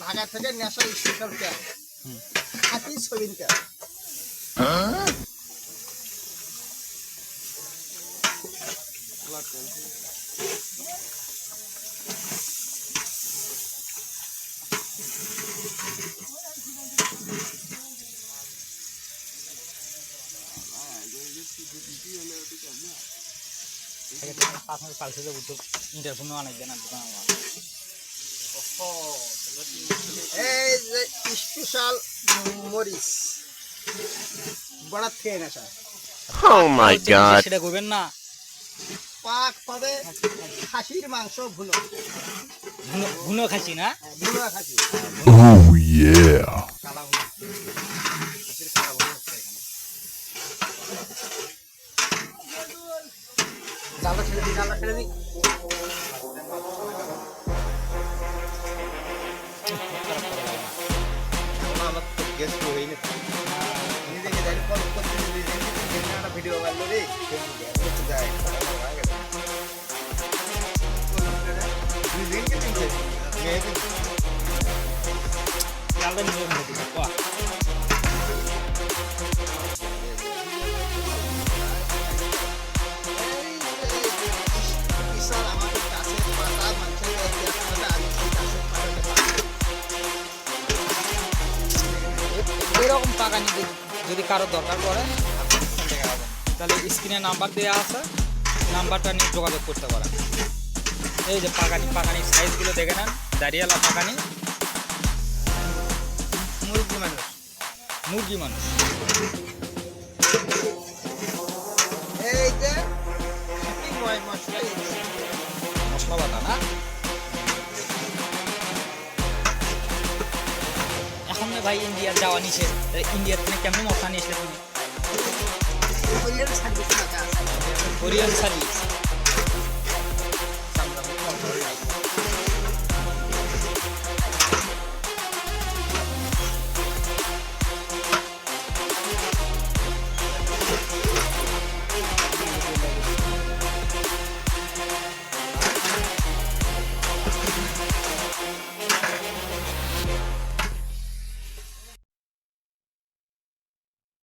ঢাকা থেকে নেশা স্পেশাল তেল খাঁটি সয়াবিন তেল। এই যে স্পেশাল মরিচ বড়া খেয়ে নেশা Oh my god. সেটা করবেন না, পাক পাবে খাসির মাংস ভুনো ভুনো খাসি না। ভুনো খাসি Oh yeah. কালা ভুনো খাসির কালা ভুনো হচ্ছে এখানে। জালটা ছেড়ে দিই, জালটা ছেড়ে দিই। আমার তো গেস্ট হয়ে গেছে নিজেকে যাই কল করতে একটা ভিডিও বানালো রে করতে যায় নিজেকে চিনতে মেয়েকে চালটা নিয়ে যাবেন বাহ। বিশাল আমাদের কাছে পাতা মানুষের আমি এরকম পাকানি যদি কারো দরকার পড়ে তাহলে স্ক্রিনে নাম্বার দেওয়া আছে, নাম্বারটা নিয়ে যোগাযোগ করতে পারেন। এই যে পাকানির সাইজগুলো দেখে নেন, দাঁড়িয়ালা পাকানি, মুরগি মানুষ মুরগি মানুষ। এই যে খাঁটি মশলা মশলা বাটা না। এখন না ভাই ইন্ডিয়ার যাওয়া নিষেধ, ইন্ডিয়ার থেকে কেমন মশলা নিয়ে এসলে তুমি? Korean service Korean service